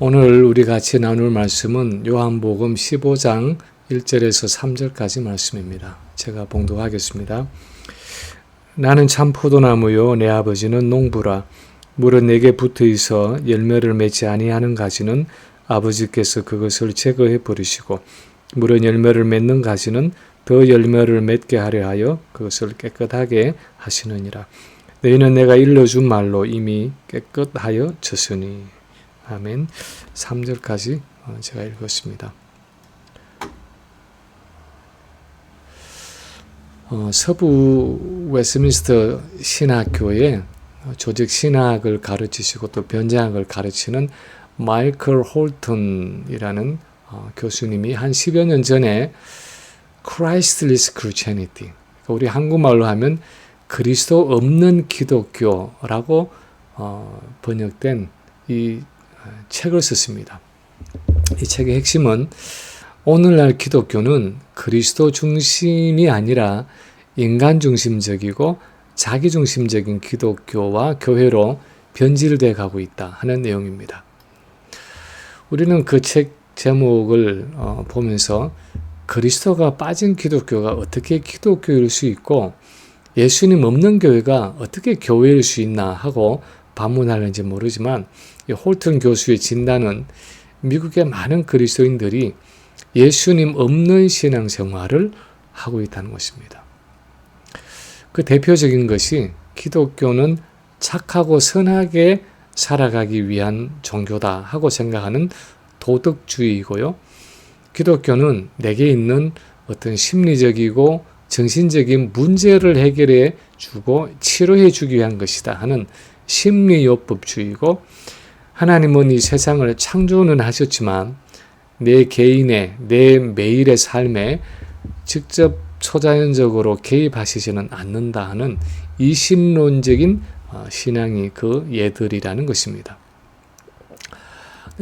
오늘 우리 같이 나눌 말씀은 요한복음 15장 1절에서 3절까지 말씀입니다. 제가 봉독하겠습니다. 나는 참 포도나무요 내 아버지는 농부라. 물은 내게 붙어 있어 열매를 맺지 아니하는 가지는 아버지께서 그것을 제거해 버리시고 물은 열매를 맺는 가지는 더 열매를 맺게 하려 하여 그것을 깨끗하게 하시느니라. 너희는 내가 일러준 말로 이미 깨끗하여 졌으니. 아멘. 3절까지 제가 읽었습니다. 서부 웨스트민스터 신학교에 조직 신학을 가르치시고 또 변제학을 가르치는 마이클 홀턴이라는 교수님이 한 10여 년 전에 Christless Christianity, 우리 한국말로 하면 그리스도 없는 기독교라고 번역된 이 책을 썼습니다. 이 책의 핵심은 오늘날 기독교는 그리스도 중심이 아니라 인간 중심적이고 자기 중심적인 기독교와 교회로 변질돼 가고 있다 하는 내용입니다. 우리는 그 책 제목을 보면서 그리스도가 빠진 기독교가 어떻게 기독교일 수 있고 예수님 없는 교회가 어떻게 교회일 수 있나 하고 반문하는지 모르지만 이 홀튼 교수의 진단은 미국의 많은 그리스도인들이 예수님 없는 신앙생활을 하고 있다는 것입니다. 그 대표적인 것이 기독교는 착하고 선하게 살아가기 위한 종교다 하고 생각하는 도덕주의이고요. 기독교는 내게 있는 어떤 심리적이고 정신적인 문제를 해결해 주고 치료해 주기 위한 것이다 하는 심리요법주의고, 하나님은 이 세상을 창조는 하셨지만 내 개인의 내 매일의 삶에 직접 초자연적으로 개입하시지는 않는다 하는 이신론적인 신앙이 그 예들이라는 것입니다.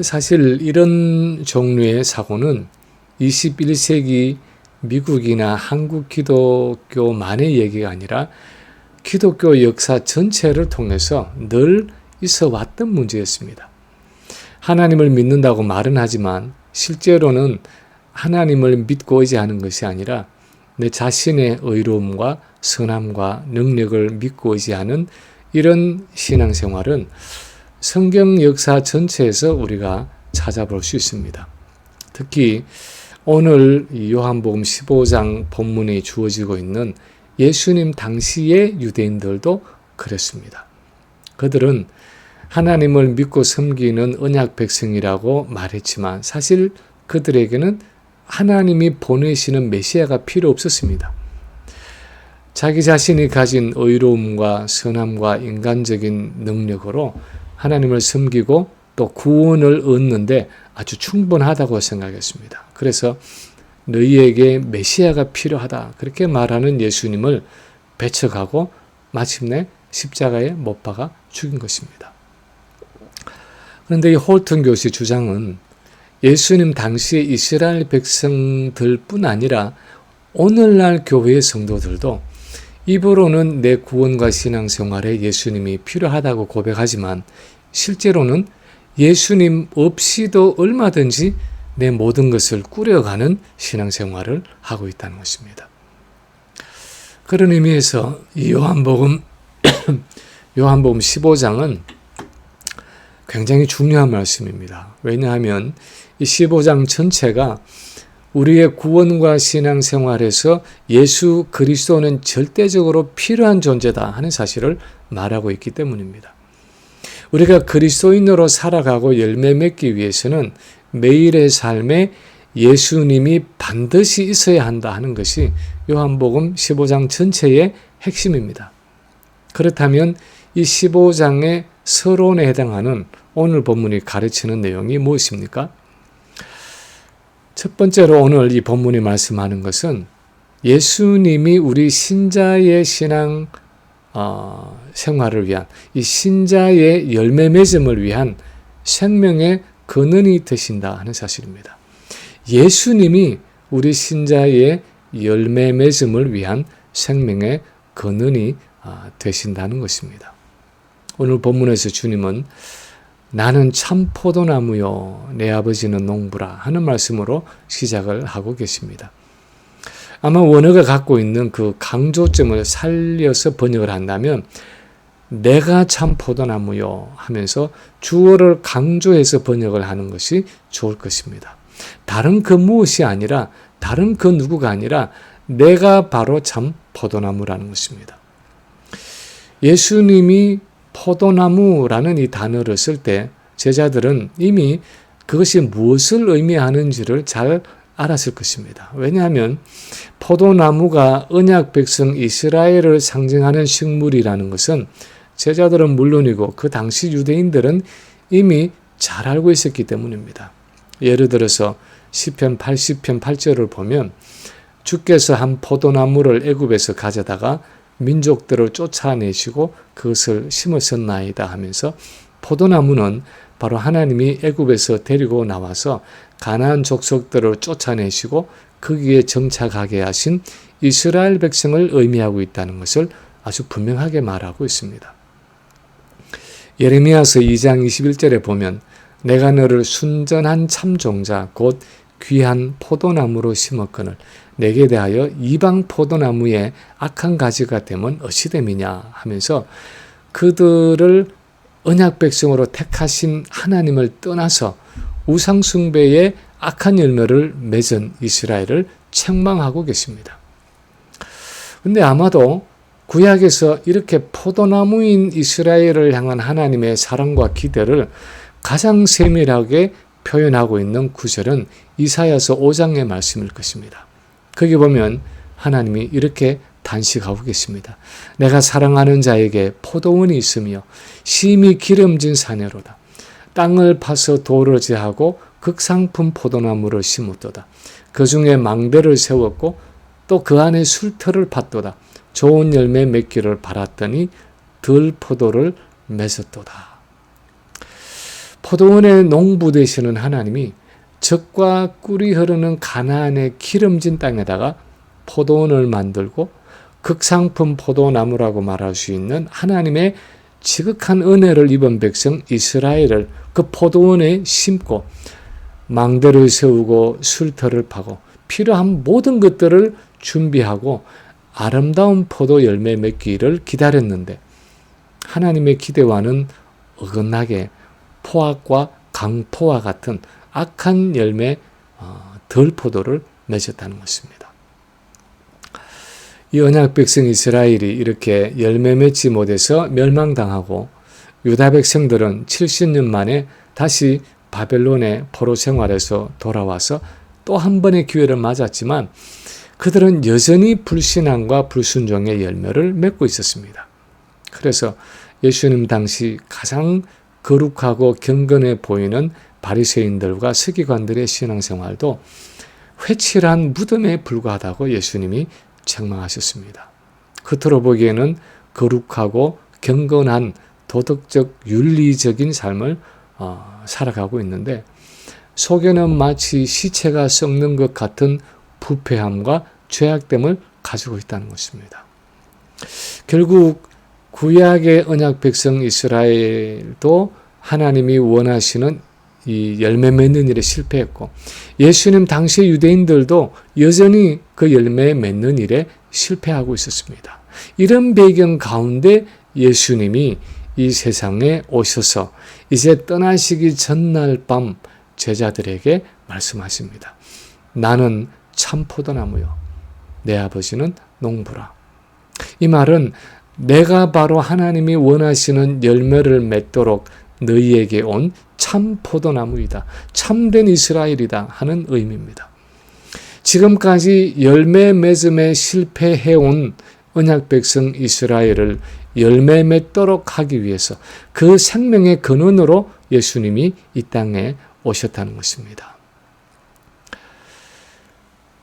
사실 이런 종류의 사고는 21세기 미국이나 한국 기독교만의 얘기가 아니라 기독교 역사 전체를 통해서 늘 있어 왔던 문제였습니다. 하나님을 믿는다고 말은 하지만 실제로는 하나님을 믿고 의지하는 것이 아니라 내 자신의 의로움과 선함과 능력을 믿고 의지하는 이런 신앙생활은 성경 역사 전체에서 우리가 찾아볼 수 있습니다. 특히 오늘 요한복음 15장 본문이 주어지고 있는 예수님 당시의 유대인들도 그랬습니다. 그들은 하나님을 믿고 섬기는 언약 백성이라고 말했지만 사실 그들에게는 하나님이 보내시는 메시아가 필요 없었습니다. 자기 자신이 가진 의로움과 선함과 인간적인 능력으로 하나님을 섬기고 또 구원을 얻는데 아주 충분하다고 생각했습니다. 그래서 너희에게 메시아가 필요하다 그렇게 말하는 예수님을 배척하고 마침내 십자가에 못 박아 죽인 것입니다. 그런데 이 홀튼 교수의 주장은 예수님 당시의 이스라엘 백성들뿐 아니라 오늘날 교회의 성도들도 입으로는 내 구원과 신앙생활에 예수님이 필요하다고 고백하지만 실제로는 예수님 없이도 얼마든지 내 모든 것을 꾸려가는 신앙생활을 하고 있다는 것입니다. 그런 의미에서 이 요한복음 15장은 굉장히 중요한 말씀입니다. 왜냐하면 이 15장 전체가 우리의 구원과 신앙생활에서 예수 그리스도는 절대적으로 필요한 존재다 하는 사실을 말하고 있기 때문입니다. 우리가 그리스도인으로 살아가고 열매 맺기 위해서는 매일의 삶에 예수님이 반드시 있어야 한다 하는 것이 요한복음 15장 전체의 핵심입니다. 그렇다면 이 15장의 서론에 해당하는 오늘 본문이 가르치는 내용이 무엇입니까? 첫 번째로 오늘 이 본문이 말씀하는 것은 예수님이 우리 신자의 신앙 생활을 위한 이 신자의 열매 맺음을 위한 생명의 근원이 되신다 하는 사실입니다. 예수님이 우리 신자의 열매 맺음을 위한 생명의 근원이 되신다는 것입니다. 오늘 본문에서 주님은 나는 참 포도나무요 내 아버지는 농부라 하는 말씀으로 시작을 하고 계십니다. 아마 원어가 갖고 있는 그 강조점을 살려서 번역을 한다면 내가 참 포도나무요 하면서 주어를 강조해서 번역을 하는 것이 좋을 것입니다. 다른 그 무엇이 아니라, 다른 그 누구가 아니라 내가 바로 참 포도나무라는 것입니다. 예수님이 포도나무라는 이 단어를 쓸 때 제자들은 이미 그것이 무엇을 의미하는지를 잘 알았을 것입니다. 왜냐하면 포도나무가 언약 백성 이스라엘을 상징하는 식물이라는 것은 제자들은 물론이고 그 당시 유대인들은 이미 잘 알고 있었기 때문입니다. 예를 들어서 시편 80편 8절을 보면 주께서 한 포도나무를 애굽에서 가져다가 민족들을 쫓아내시고 그것을 심으셨나이다 하면서 포도나무는 바로 하나님이 애굽에서 데리고 나와서 가나안 족속들을 쫓아내시고 거기에 정착하게 하신 이스라엘 백성을 의미하고 있다는 것을 아주 분명하게 말하고 있습니다. 예레미야서 2장 21절에 보면 내가 너를 순전한 참종자 곧 귀한 포도나무로 심었거늘 내게 대하여 이방 포도나무의 악한 가지가 되면 어찌됨이냐 하면서 그들을 언약 백성으로 택하신 하나님을 떠나서 우상 숭배의 악한 열매를 맺은 이스라엘을 책망하고 계십니다. 근데 아마도 구약에서 이렇게 포도나무인 이스라엘을 향한 하나님의 사랑과 기대를 가장 세밀하게 표현하고 있는 구절은 이사야서 5장의 말씀일 것입니다. 거기 보면 하나님이 이렇게 단식하고 계십니다. 내가 사랑하는 자에게 포도원이 있으며 심히 기름진 사내로다. 땅을 파서 도르지하고 극상품 포도나무를 심었도다. 그 중에 망대를 세웠고 또 그 안에 술터를 팠도다. 좋은 열매 맺기를 바랐더니 들 포도를 맺었도다. 포도원의 농부 되시는 하나님이 젖과 꿀이 흐르는 가나안의 기름진 땅에다가 포도원을 만들고 극상품 포도나무라고 말할 수 있는 하나님의 지극한 은혜를 입은 백성 이스라엘을 그 포도원에 심고 망대를 세우고 술터를 파고 필요한 모든 것들을 준비하고 아름다운 포도 열매 맺기를 기다렸는데 하나님의 기대와는 어긋나게 포악과 강포와 같은 악한 열매 덜 포도를 맺었다는 것입니다. 이 언약 백성 이스라엘이 이렇게 열매 맺지 못해서 멸망당하고 유다 백성들은 70년 만에 다시 바벨론의 포로 생활에서 돌아와서 또 한 번의 기회를 맞았지만 그들은 여전히 불신앙과 불순종의 열매를 맺고 있었습니다. 그래서 예수님 당시 가장 거룩하고 경건해 보이는 바리새인들과 서기관들의 신앙생활도 회칠한 무덤에 불과하다고 예수님이 책망하셨습니다. 겉으로 보기에는 거룩하고 경건한 도덕적 윤리적인 삶을 살아가고 있는데 속에는 마치 시체가 썩는 것 같은 부패함과 죄악됨을 가지고 있다는 것입니다. 결국 구약의 언약 백성 이스라엘도 하나님이 원하시는 이 열매 맺는 일에 실패했고 예수님 당시 유대인들도 여전히 그 열매 맺는 일에 실패하고 있었습니다. 이런 배경 가운데 예수님이 이 세상에 오셔서 이제 떠나시기 전날 밤 제자들에게 말씀하십니다. 나는 참 포도나무요 내 아버지는 농부라. 이 말은 내가 바로 하나님이 원하시는 열매를 맺도록 너희에게 온 참 포도나무이다. 참된 이스라엘이다 하는 의미입니다. 지금까지 열매 맺음에 실패해온 언약 백성 이스라엘을 열매 맺도록 하기 위해서 그 생명의 근원으로 예수님이 이 땅에 오셨다는 것입니다.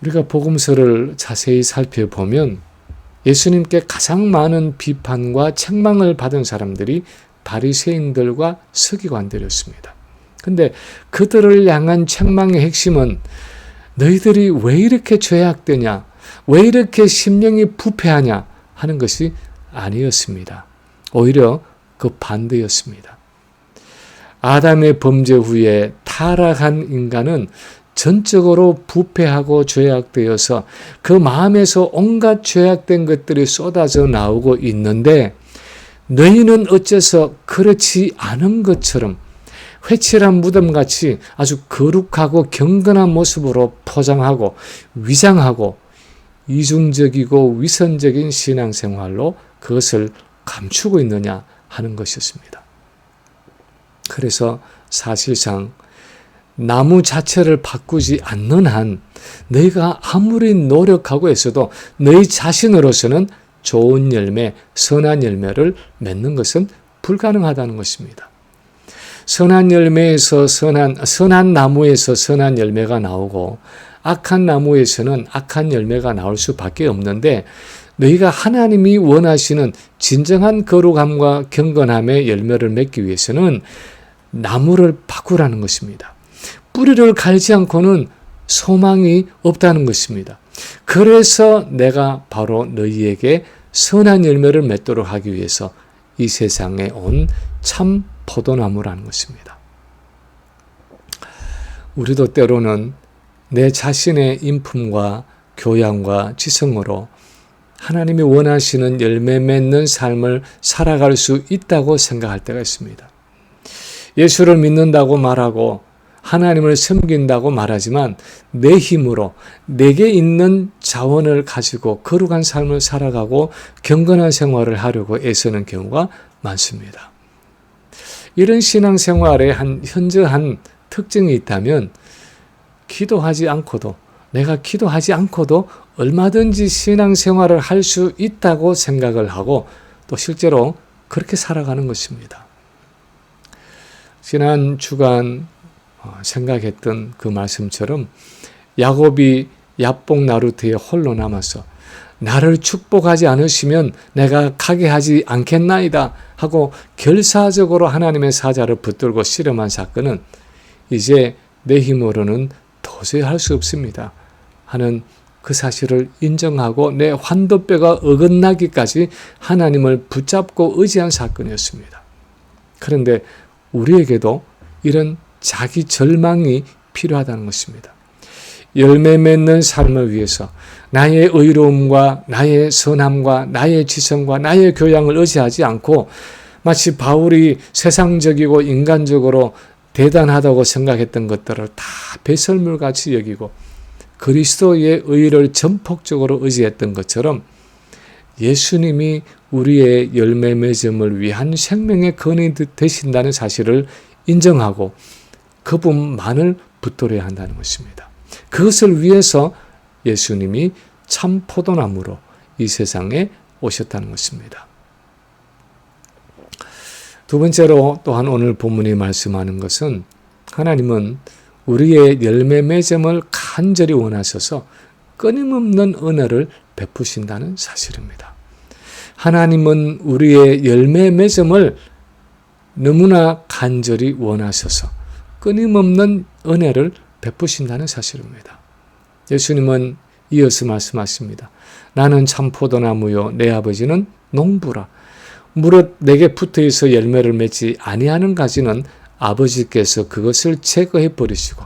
우리가 복음서를 자세히 살펴보면 예수님께 가장 많은 비판과 책망을 받은 사람들이 바리새인들과 서기관들이었습니다. 근데 그들을 향한 책망의 핵심은 너희들이 왜 이렇게 죄악되냐, 왜 이렇게 심령이 부패하냐 하는 것이 아니었습니다. 오히려 그 반대였습니다. 아담의 범죄 후에 타락한 인간은 전적으로 부패하고 죄악되어서 그 마음에서 온갖 죄악된 것들이 쏟아져 나오고 있는데, 너희는 어째서 그렇지 않은 것처럼 회칠한 무덤같이 아주 거룩하고 경건한 모습으로 포장하고 위장하고 이중적이고 위선적인 신앙생활로 그것을 감추고 있느냐 하는 것이었습니다. 그래서 사실상 나무 자체를 바꾸지 않는 한 너희가 아무리 노력하고 했어도 너희 자신으로서는 좋은 열매, 선한 열매를 맺는 것은 불가능하다는 것입니다. 선한 열매에서 선한 나무에서 선한 열매가 나오고 악한 나무에서는 악한 열매가 나올 수밖에 없는데, 너희가 하나님이 원하시는 진정한 거룩함과 경건함의 열매를 맺기 위해서는 나무를 바꾸라는 것입니다. 뿌리를 갈지 않고는 소망이 없다는 것입니다. 그래서 내가 바로 너희에게 선한 열매를 맺도록 하기 위해서 이 세상에 온 참 포도나무라는 것입니다. 우리도 때로는 내 자신의 인품과 교양과 지성으로 하나님이 원하시는 열매 맺는 삶을 살아갈 수 있다고 생각할 때가 있습니다. 예수를 믿는다고 말하고 하나님을 섬긴다고 말하지만 내 힘으로 내게 있는 자원을 가지고 거룩한 삶을 살아가고 경건한 생활을 하려고 애쓰는 경우가 많습니다. 이런 신앙생활에 현저한 특징이 있다면 내가 기도하지 않고도 얼마든지 신앙생활을 할 수 있다고 생각을 하고 또 실제로 그렇게 살아가는 것입니다. 지난 주간 생각했던 그 말씀처럼 야곱이 야복 나루터에 홀로 남아서 나를 축복하지 않으시면 내가 가게 하지 않겠나이다 하고 결사적으로 하나님의 사자를 붙들고 씨름한 사건은 이제 내 힘으로는 도저히 할 수 없습니다 하는 그 사실을 인정하고 내 환도뼈가 어긋나기까지 하나님을 붙잡고 의지한 사건이었습니다. 그런데 우리에게도 이런 자기 절망이 필요하다는 것입니다. 열매 맺는 삶을 위해서 나의 의로움과 나의 선함과 나의 지성과 나의 교양을 의지하지 않고 마치 바울이 세상적이고 인간적으로 대단하다고 생각했던 것들을 다 배설물같이 여기고 그리스도의 의를 전폭적으로 의지했던 것처럼 예수님이 우리의 열매 맺음을 위한 생명의 근원이 되신다는 사실을 인정하고 그분만을 붙들어야 한다는 것입니다. 그것을 위해서 예수님이 참 포도나무로 이 세상에 오셨다는 것입니다. 두 번째로 또한 오늘 본문이 말씀하는 것은 하나님은 우리의 열매 맺음을 간절히 원하셔서 끊임없는 은혜를 베푸신다는 사실입니다. 하나님은 우리의 열매 맺음을 너무나 간절히 원하셔서 끊임없는 은혜를 베푸신다는 사실입니다. 예수님은 이어서 말씀하십니다. 나는 참 포도나무요 내 아버지는 농부라. 무릇 내게 붙어있어 열매를 맺지 아니하는 가지는 아버지께서 그것을 제거해 버리시고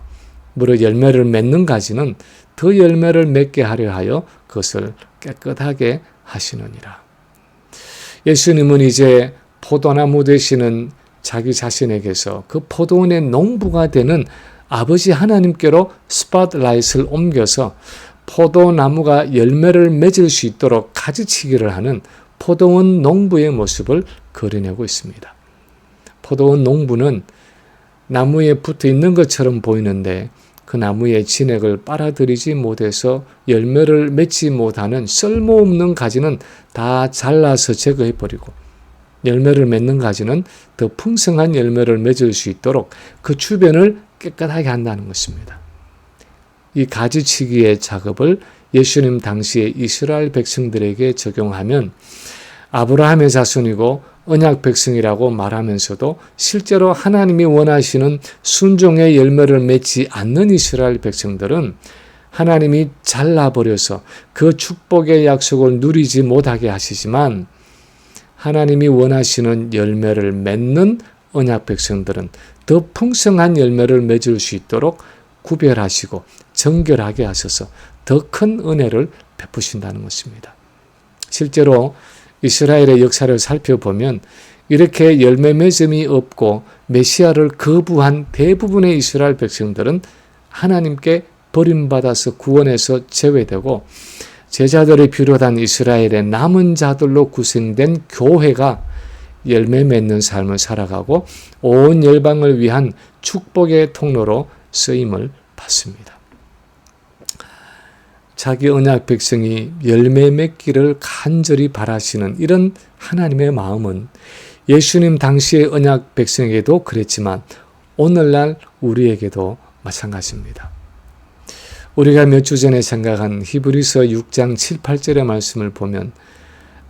무릇 열매를 맺는 가지는 더 열매를 맺게 하려 하여 그것을 깨끗하게 하시느니라. 예수님은 이제 포도나무 되시는 자기 자신에게서 그 포도원의 농부가 되는 아버지 하나님께로 스팟라이트를 옮겨서 포도나무가 열매를 맺을 수 있도록 가지치기를 하는 포도원 농부의 모습을 그려내고 있습니다. 포도원 농부는 나무에 붙어 있는 것처럼 보이는데 그 나무의 진액을 빨아들이지 못해서 열매를 맺지 못하는 쓸모없는 가지는 다 잘라서 제거해버리고 열매를 맺는 가지는 더 풍성한 열매를 맺을 수 있도록 그 주변을 깨끗하게 한다는 것입니다. 이 가지치기의 작업을 예수님 당시의 이스라엘 백성들에게 적용하면 아브라함의 자손이고 언약 백성이라고 말하면서도 실제로 하나님이 원하시는 순종의 열매를 맺지 않는 이스라엘 백성들은 하나님이 잘라버려서 그 축복의 약속을 누리지 못하게 하시지만 하나님이 원하시는 열매를 맺는 언약 백성들은 더 풍성한 열매를 맺을 수 있도록 구별하시고 정결하게 하셔서 더 큰 은혜를 베푸신다는 것입니다. 실제로 이스라엘의 역사를 살펴보면 이렇게 열매 맺음이 없고 메시아를 거부한 대부분의 이스라엘 백성들은 하나님께 버림받아서 구원에서 제외되고 제자들이 비롯한 이스라엘의 남은 자들로 구성된 교회가 열매 맺는 삶을 살아가고 온 열방을 위한 축복의 통로로 쓰임을 받습니다. 자기 언약 백성이 열매 맺기를 간절히 바라시는 이런 하나님의 마음은 예수님 당시의 언약 백성에게도 그랬지만 오늘날 우리에게도 마찬가지입니다. 우리가 몇 주 전에 생각한 히브리서 6장 7, 8절의 말씀을 보면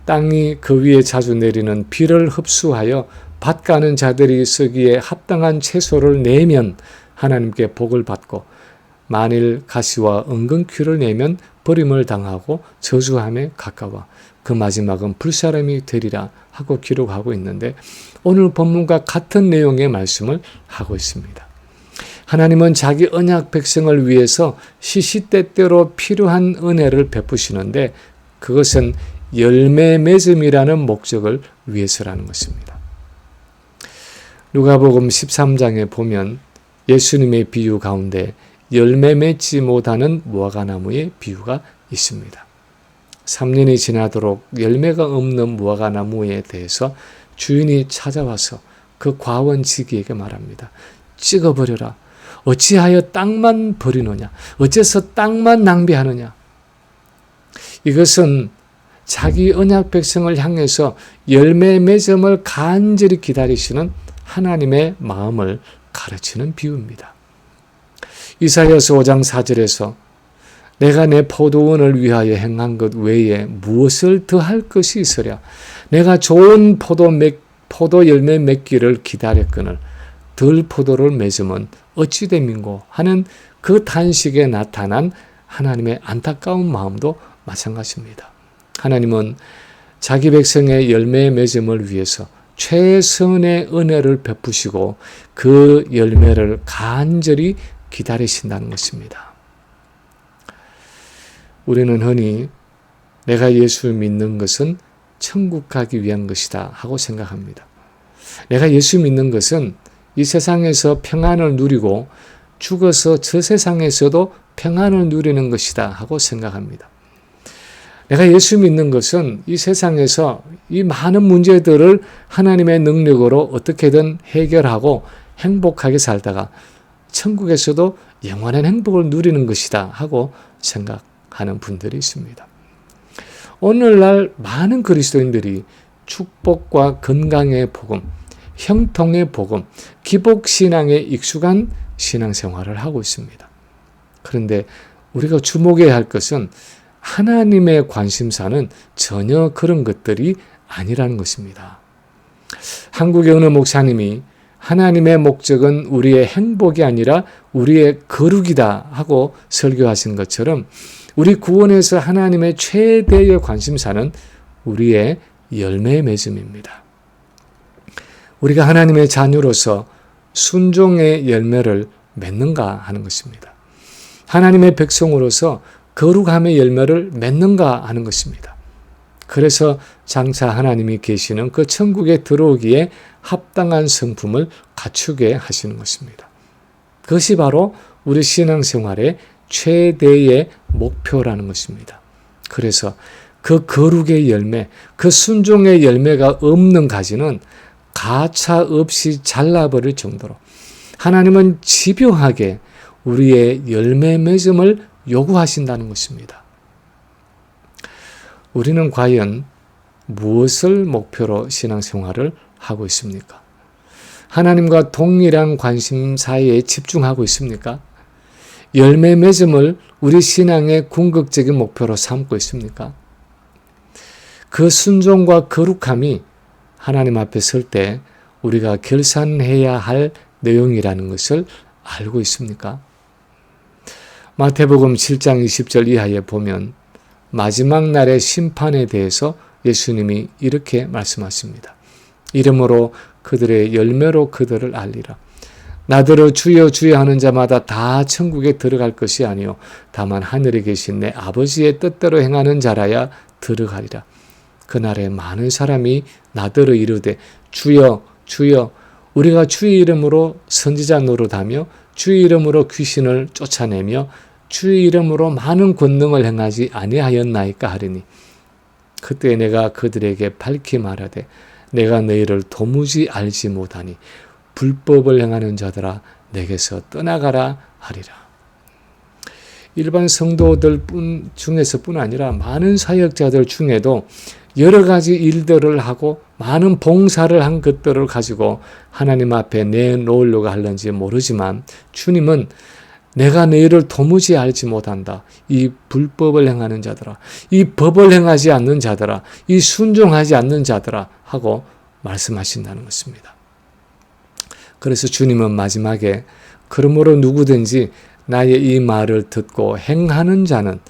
땅이 그 위에 자주 내리는 비를 흡수하여 밭 가는 자들이 쓰기에 합당한 채소를 내면 하나님께 복을 받고 만일 가시와 은근퀴를 내면 버림을 당하고 저주함에 가까워 그 마지막은 불사름이 되리라 하고 기록하고 있는데 오늘 본문과 같은 내용의 말씀을 하고 있습니다. 하나님은 자기 언약 백성을 위해서 시시때때로 필요한 은혜를 베푸시는데 그것은 열매 맺음이라는 목적을 위해서라는 것입니다. 누가복음 13장에 보면 예수님의 비유 가운데 열매 맺지 못하는 무화과나무의 비유가 있습니다. 3년이 지나도록 열매가 없는 무화과나무에 대해서 주인이 찾아와서 그 과원지기에게 말합니다. 찍어버려라. 어찌하여 땅만 버리느냐? 어째서 땅만 낭비하느냐? 이것은 자기 언약 백성을 향해서 열매 맺음을 간절히 기다리시는 하나님의 마음을 가르치는 비유입니다. 이사야서 5장 4절에서 내가 내 포도원을 위하여 행한 것 외에 무엇을 더할 것이 있으랴? 내가 좋은 포도 열매 맺기를 기다렸거늘 덜 포도를 맺으면 어찌 됨인고 하는 그 탄식에 나타난 하나님의 안타까운 마음도 마찬가지입니다. 하나님은 자기 백성의 열매 맺음을 위해서 최선의 은혜를 베푸시고 그 열매를 간절히 기다리신다는 것입니다. 우리는 흔히 내가 예수를 믿는 것은 천국 가기 위한 것이다 하고 생각합니다. 내가 예수 믿는 것은 이 세상에서 평안을 누리고 죽어서 저 세상에서도 평안을 누리는 것이다 하고 생각합니다. 내가 예수 믿는 것은 이 세상에서 이 많은 문제들을 하나님의 능력으로 어떻게든 해결하고 행복하게 살다가 천국에서도 영원한 행복을 누리는 것이다 하고 생각하는 분들이 있습니다. 오늘날 많은 그리스도인들이 축복과 건강의 복음, 형통의 복음, 기복신앙에 익숙한 신앙생활을 하고 있습니다. 그런데 우리가 주목해야 할 것은 하나님의 관심사는 전혀 그런 것들이 아니라는 것입니다. 한국의 어느 목사님이 하나님의 목적은 우리의 행복이 아니라 우리의 거룩이다 하고 설교하신 것처럼 우리 구원에서 하나님의 최대의 관심사는 우리의 열매 맺음입니다. 우리가 하나님의 자녀로서 순종의 열매를 맺는가 하는 것입니다. 하나님의 백성으로서 거룩함의 열매를 맺는가 하는 것입니다. 그래서 장차 하나님이 계시는 그 천국에 들어오기에 합당한 성품을 갖추게 하시는 것입니다. 그것이 바로 우리 신앙생활의 최대의 목표라는 것입니다. 그래서 그 거룩의 열매, 그 순종의 열매가 없는 가지는 가차 없이 잘라버릴 정도로 하나님은 집요하게 우리의 열매 맺음을 요구하신다는 것입니다. 우리는 과연 무엇을 목표로 신앙생활을 하고 있습니까? 하나님과 동일한 관심사에 집중하고 있습니까? 열매 맺음을 우리 신앙의 궁극적인 목표로 삼고 있습니까? 그 순종과 거룩함이 하나님 앞에 설 때 우리가 결산해야 할 내용이라는 것을 알고 있습니까? 마태복음 7장 20절 이하에 보면 마지막 날의 심판에 대해서 예수님이 이렇게 말씀하십니다. 이름으로 그들의 열매로 그들을 알리라. 나더러 주여 주여 하는 자마다 다 천국에 들어갈 것이 아니요 다만 하늘에 계신 내 아버지의 뜻대로 행하는 자라야 들어가리라. 그날에 많은 사람이 나더러 이르되 주여 주여 우리가 주의 이름으로 선지자 노릇하며 주의 이름으로 귀신을 쫓아내며 주의 이름으로 많은 권능을 행하지 아니하였나이까 하리니 그때 내가 그들에게 밝히 말하되 내가 너희를 도무지 알지 못하니 불법을 행하는 자들아 내게서 떠나가라 하리라. 일반 성도들 중에서뿐 아니라 많은 사역자들 중에도 여러 가지 일들을 하고 많은 봉사를 한 것들을 가지고 하나님 앞에 내놓으려고 하는지 모르지만 주님은 내가 너희를 도무지 알지 못한다. 이 불법을 행하는 자들아, 이 법을 행하지 않는 자들아, 이 순종하지 않는 자들아 하고 말씀하신다는 것입니다. 그래서 주님은 마지막에 그러므로 누구든지 나의 이 말을 듣고 행하는 자는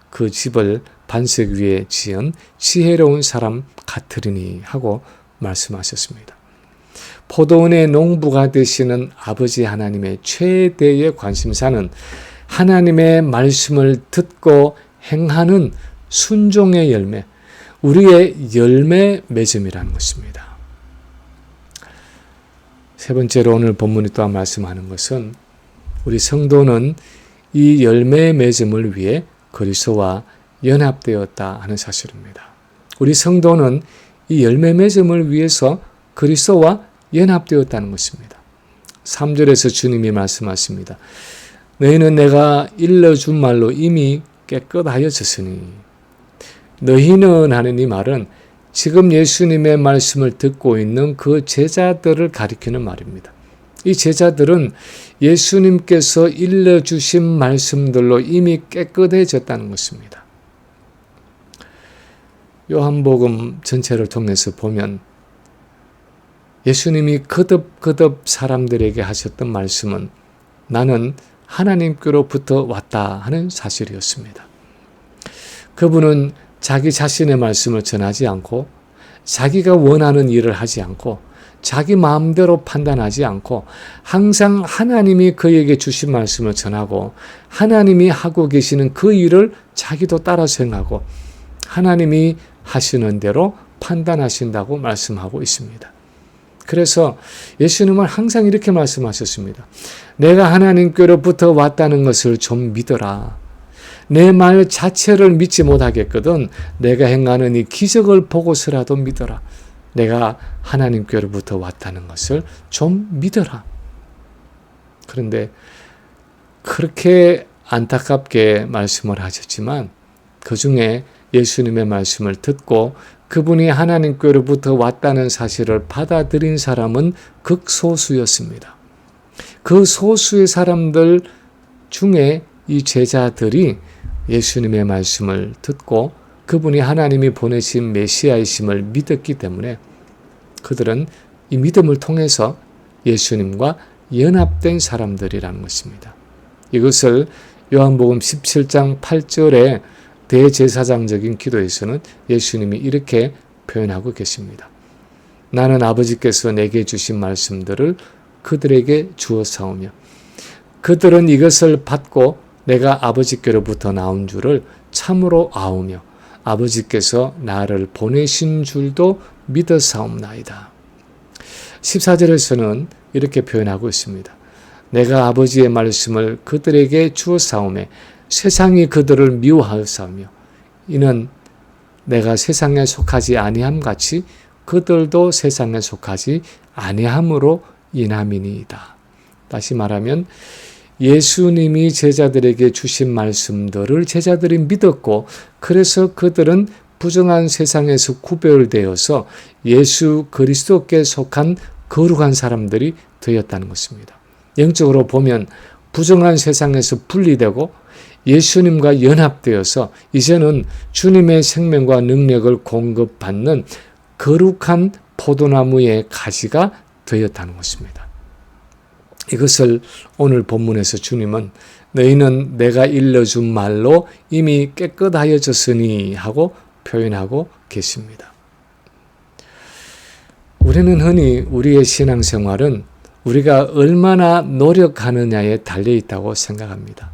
그 집을 반석 위에 지은 지혜로운 사람 같으리니 하고 말씀하셨습니다. 포도원의 농부가 되시는 아버지 하나님의 최대의 관심사는 하나님의 말씀을 듣고 행하는 순종의 열매, 우리의 열매 맺음이라는 것입니다. 세 번째로 오늘 본문이 또한 말씀하는 것은 우리 성도는 이 열매 맺음을 위해 그리스도와 연합되었다 하는 사실입니다. 우리 성도는 이 열매 맺음을 위해서 그리스도와 연합되었다는 것입니다. 3절에서 주님이 말씀하십니다. 너희는 내가 일러준 말로 이미 깨끗하여졌으니 너희는 하는 이 말은 지금 예수님의 말씀을 듣고 있는 그 제자들을 가리키는 말입니다. 이 제자들은 예수님께서 일러주신 말씀들로 이미 깨끗해졌다는 것입니다. 요한복음 전체를 통해서 보면 예수님이 거듭거듭 사람들에게 하셨던 말씀은 나는 하나님께로부터 왔다 하는 사실이었습니다. 그분은 자기 자신의 말씀을 전하지 않고 자기가 원하는 일을 하지 않고 자기 마음대로 판단하지 않고 항상 하나님이 그에게 주신 말씀을 전하고 하나님이 하고 계시는 그 일을 자기도 따라서 행하고 하나님이 하시는 대로 판단하신다고 말씀하고 있습니다. 그래서 예수님은 항상 이렇게 말씀하셨습니다. 내가 하나님께로부터 왔다는 것을 좀 믿어라. 내 말 자체를 믿지 못하겠거든 내가 행하는 이 기적을 보고서라도 믿어라. 내가 하나님께로부터 왔다는 것을 좀 믿어라. 그런데 그렇게 안타깝게 말씀을 하셨지만 그 중에 예수님의 말씀을 듣고 그분이 하나님께로부터 왔다는 사실을 받아들인 사람은 극소수였습니다. 그 소수의 사람들 중에 이 제자들이 예수님의 말씀을 듣고 그분이 하나님이 보내신 메시아이심을 믿었기 때문에 그들은 이 믿음을 통해서 예수님과 연합된 사람들이라는 것입니다. 이것을 요한복음 17장 8절에 대제사장적인 기도에서는 예수님이 이렇게 표현하고 계십니다. 나는 아버지께서 내게 주신 말씀들을 그들에게 주었사오며 그들은 이것을 받고 내가 아버지께로부터 나온 줄을 참으로 아오며 아버지께서 나를 보내신 줄도 믿었사옵나이다. 14절에서는 이렇게 표현하고 있습니다. 내가 아버지의 말씀을 그들에게 주었사오매 세상이 그들을 미워하였사오며 이는 내가 세상에 속하지 아니함 같이 그들도 세상에 속하지 아니함으로 인함이니이다. 다시 말하면 예수님이 제자들에게 주신 말씀들을 제자들이 믿었고 그래서 그들은 부정한 세상에서 구별되어서 예수 그리스도께 속한 거룩한 사람들이 되었다는 것입니다. 영적으로 보면 부정한 세상에서 분리되고 예수님과 연합되어서 이제는 주님의 생명과 능력을 공급받는 거룩한 포도나무의 가지가 되었다는 것입니다. 이것을 오늘 본문에서 주님은 너희는 내가 일러준 말로 이미 깨끗하여졌으니 하고 표현하고 계십니다. 우리는 흔히 우리의 신앙생활은 우리가 얼마나 노력하느냐에 달려 있다고 생각합니다.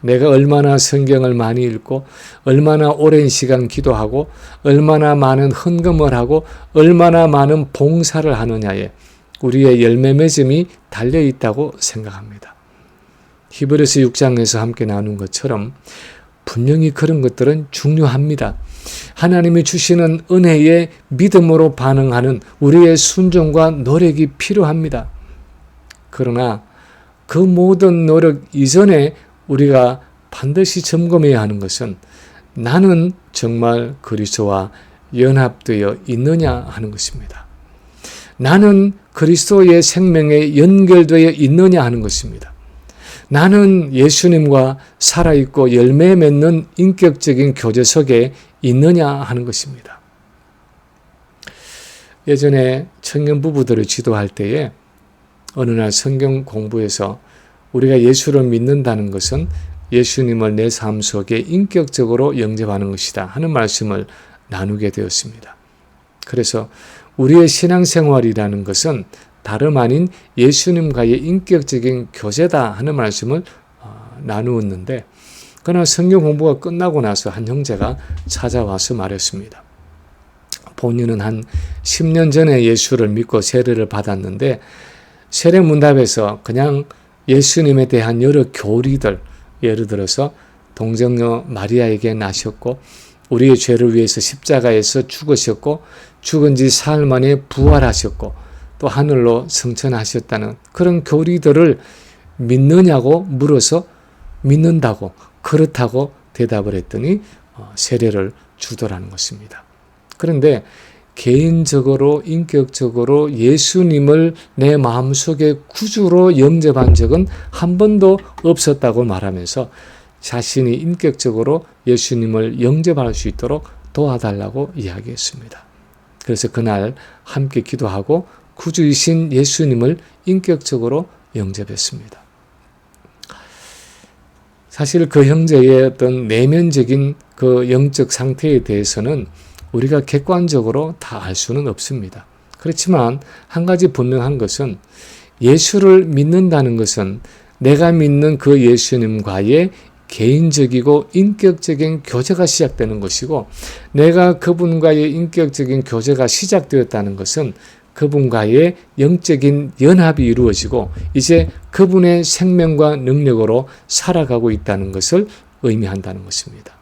내가 얼마나 성경을 많이 읽고 얼마나 오랜 시간 기도하고 얼마나 많은 헌금을 하고 얼마나 많은 봉사를 하느냐에 우리의 열매 맺음이 달려 있다고 생각합니다. 히브리서 6장에서 함께 나눈 것처럼 분명히 그런 것들은 중요합니다. 하나님이 주시는 은혜에 믿음으로 반응하는 우리의 순종과 노력이 필요합니다. 그러나 그 모든 노력 이전에 우리가 반드시 점검해야 하는 것은 나는 정말 그리스도와 연합되어 있느냐 하는 것입니다. 나는 그리스도의 생명에 연결되어 있느냐 하는 것입니다. 나는 예수님과 살아있고 열매 맺는 인격적인 교제 속에 있느냐 하는 것입니다. 예전에 청년 부부들을 지도할 때에 어느 날 성경 공부에서 우리가 예수를 믿는다는 것은 예수님을 내 삶 속에 인격적으로 영접하는 것이다 하는 말씀을 나누게 되었습니다. 그래서 우리의 신앙생활이라는 것은 다름 아닌 예수님과의 인격적인 교제다 하는 말씀을 나누었는데, 그러나 성경 공부가 끝나고 나서 한 형제가 찾아와서 말했습니다. 본인은 한 10년 전에 예수를 믿고 세례를 받았는데 세례 문답에서 그냥 예수님에 대한 여러 교리들, 예를 들어서 동정녀 마리아에게 나셨고 우리의 죄를 위해서 십자가에서 죽으셨고 죽은 지 사흘 만에 부활하셨고 또 하늘로 승천하셨다는 그런 교리들을 믿느냐고 물어서 믿는다고, 그렇다고 대답을 했더니 세례를 주더라는 것입니다. 그런데 개인적으로 인격적으로 예수님을 내 마음속에 구주로 영접한 적은 한 번도 없었다고 말하면서 자신이 인격적으로 예수님을 영접할 수 있도록 도와달라고 이야기했습니다. 그래서 그날 함께 기도하고 구주이신 예수님을 인격적으로 영접했습니다. 사실 그 형제의 어떤 내면적인 그 영적 상태에 대해서는 우리가 객관적으로 다 알 수는 없습니다. 그렇지만 한 가지 분명한 것은 예수를 믿는다는 것은 내가 믿는 그 예수님과의 개인적이고 인격적인 교제가 시작되는 것이고, 내가 그분과의 인격적인 교제가 시작되었다는 것은 그분과의 영적인 연합이 이루어지고 이제 그분의 생명과 능력으로 살아가고 있다는 것을 의미한다는 것입니다.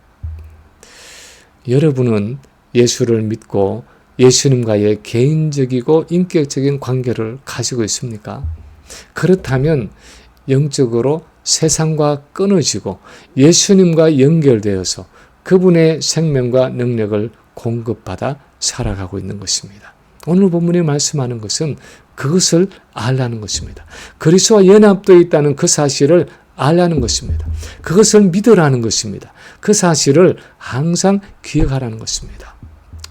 여러분은 예수를 믿고 예수님과의 개인적이고 인격적인 관계를 가지고 있습니까? 그렇다면 영적으로 세상과 끊어지고 예수님과 연결되어서 그분의 생명과 능력을 공급받아 살아가고 있는 것입니다. 오늘 본문이 말씀하는 것은 그것을 알라는 것입니다. 그리스도와 연합되어 있다는 그 사실을 알라는 것입니다. 그것을 믿으라는 것입니다. 그 사실을 항상 기억하라는 것입니다.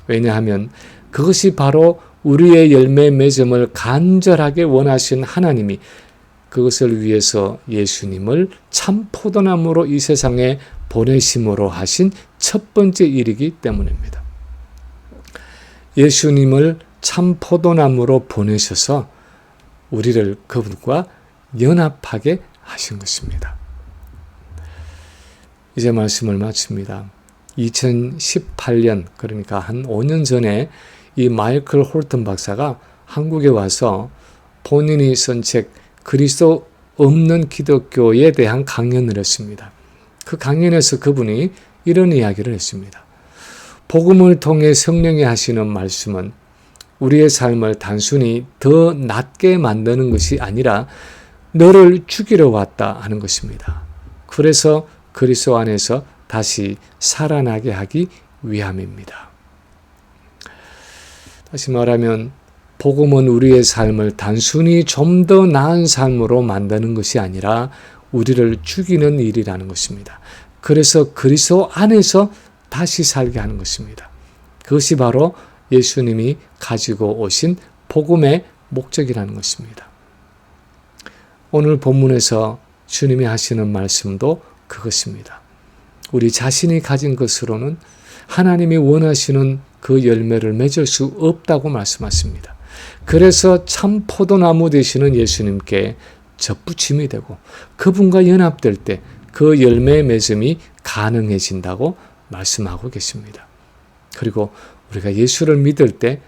왜냐하면 그것이 바로 우리의 열매 맺음을 간절하게 원하신 하나님이 그것을 위해서 예수님을 참 포도나무로 이 세상에 보내심으로 하신 첫 번째 일이기 때문입니다. 예수님을 참 포도나무로 보내셔서 우리를 그분과 연합하게 하신 것입니다. 이제 말씀을 마칩니다. 2018년, 그러니까 한 5년 전에 이 마이클 홀튼 박사가 한국에 와서 본인이 쓴 책 그리스도 없는 기독교에 대한 강연을 했습니다. 그 강연에서 그분이 이런 이야기를 했습니다. 복음을 통해 성령이 하시는 말씀은 우리의 삶을 단순히 더 낫게 만드는 것이 아니라 너를 죽이러 왔다 하는 것입니다. 그래서 그리스도 안에서 다시 살아나게 하기 위함입니다. 다시 말하면 복음은 우리의 삶을 단순히 좀 더 나은 삶으로 만드는 것이 아니라 우리를 죽이는 일이라는 것입니다. 그래서 그리스도 안에서 다시 살게 하는 것입니다. 그것이 바로 예수님이 가지고 오신 복음의 목적이라는 것입니다. 오늘 본문에서 주님이 하시는 말씀도 그것입니다. 우리 자신이 가진 것으로는 하나님이 원하시는 그 열매를 맺을 수 없다고 말씀하십니다. 그래서 참 포도나무 되시는 예수님께 접붙임이 되고 그분과 연합될 때 그 열매 맺음이 가능해진다고 말씀하고 계십니다. 그리고 우리가 예수를 믿을 때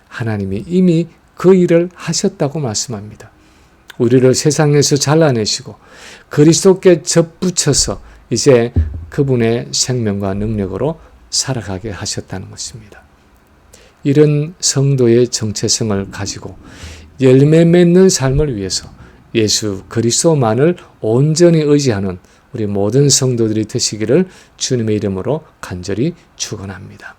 하나님이 이미 그 일을 하셨다고 말씀합니다. 우리를 세상에서 잘라내시고 그리스도께 접붙여서 이제 그분의 생명과 능력으로 살아가게 하셨다는 것입니다. 이런 성도의 정체성을 가지고 열매 맺는 삶을 위해서 예수 그리스도만을 온전히 의지하는 우리 모든 성도들이 되시기를 주님의 이름으로 간절히 축원합니다.